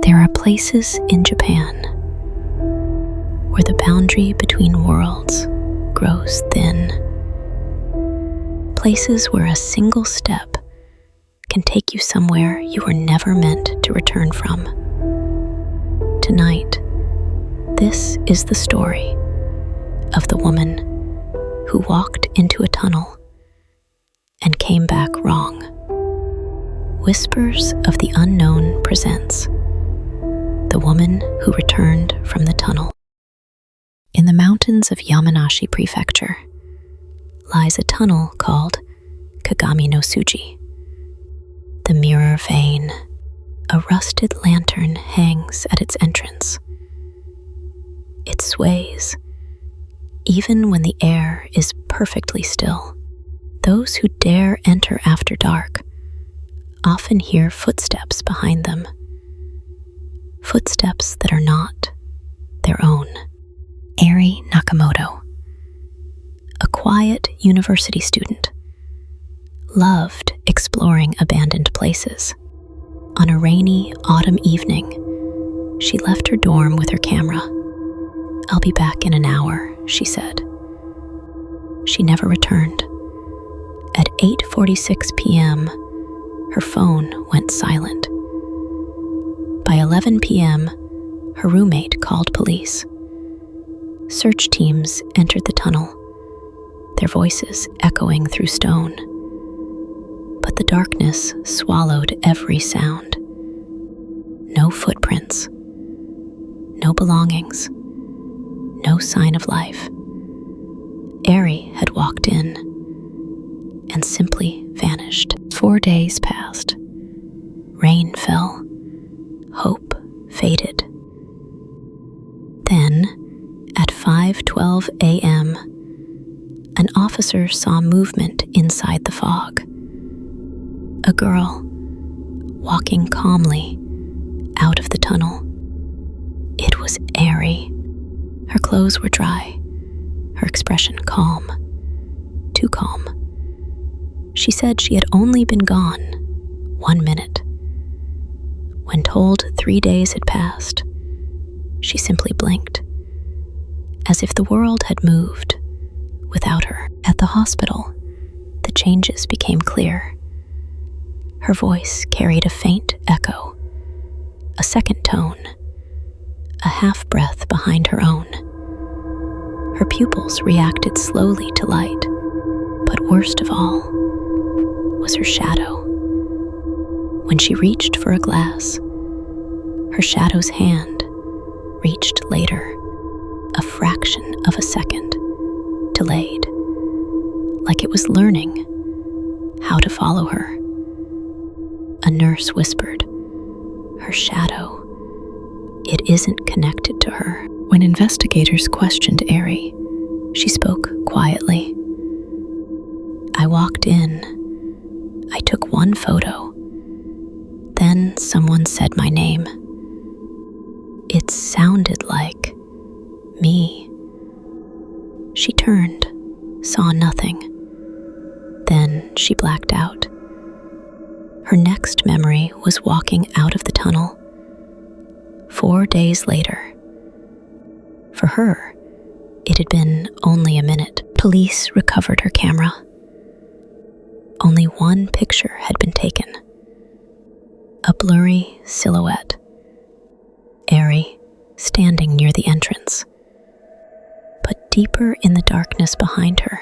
There are places in Japan where the boundary between worlds grows thin. Places where a single step can take you somewhere you were never meant to return from. Tonight, this is the story of the woman who walked into a tunnel and came back wrong. Whispers of the Unknown presents The Woman Who Returned from the Tunnel. In the mountains of Yamanashi Prefecture lies a tunnel called Kagami no Suji. The mirror vein, a rusted lantern, hangs at its entrance. It sways, even when the air is perfectly still. Those who dare enter after dark often hear footsteps behind them. Footsteps that are not their own. Airi Nakamoto, a quiet university student, loved exploring abandoned places. On a rainy autumn evening, she left her dorm with her camera. "I'll be back in an hour," she said. She never returned. At 8:46 p.m., her phone went silent. By 11 p.m., her roommate called police. Search teams entered the tunnel, their voices echoing through stone. But the darkness swallowed every sound. No footprints, no belongings, no sign of life. Airi had walked in and simply vanished. 4 days passed. Rain fell. Hope faded. Then, at 5:12 a.m., an officer saw movement inside the fog. A girl, walking calmly out of the tunnel. It was Airi. Her clothes were dry, her expression calm. Too calm. She said she had only been gone 1 minute. When told 3 days had passed, she simply blinked, as if the world had moved without her. At the hospital, the changes became clear. Her voice carried a faint echo, a second tone, a half-breath behind her own. Her pupils reacted slowly to light, but worst of all was her shadow. When she reached for a glass, her shadow's hand reached later, a fraction of a second, delayed, like it was learning how to follow her. A nurse whispered, "Her shadow, it isn't connected to her." When investigators questioned Airi, she spoke quietly. "I walked in. I took one photo. Then someone said my name. It sounded like me." She turned, saw nothing. Then she blacked out. Her next memory was walking out of the tunnel 4 days later. For her, it had been only a minute. Police recovered her camera. Only one picture had been taken. A blurry silhouette. Airi, standing near the entrance. But deeper in the darkness behind her,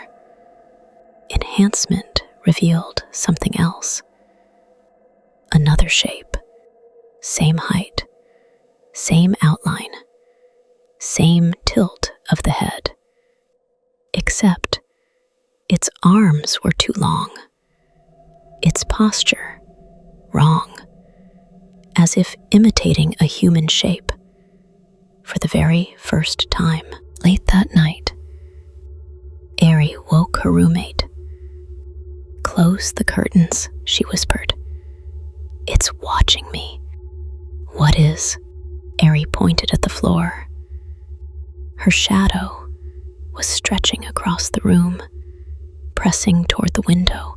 enhancement revealed something else. Another shape. Same height. Same outline. Same tilt of the head. Except its arms were too long. Its posture wrong. As if imitating a human shape for the very first time. Late that night, Airi woke her roommate. "Close the curtains," she whispered. "It's watching me." "What is?" Airi pointed at the floor. Her shadow was stretching across the room, pressing toward the window,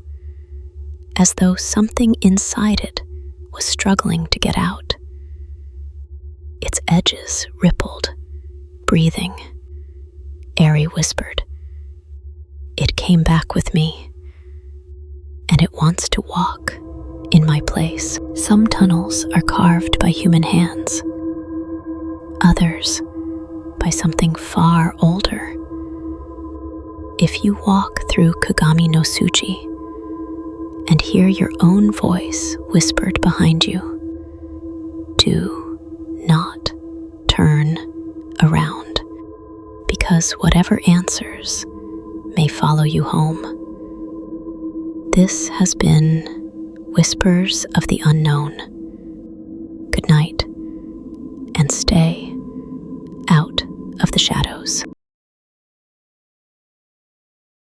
as though something inside it was struggling to get out. edges rippled, breathing. Airi whispered. It came back with me, and it wants to walk in my place. Some tunnels are carved by human hands, others by something far older. If you walk through Kagami no Suji and hear your own voice whispered behind you, do not turn around, because whatever answers may follow you home. This has been Whispers of the Unknown.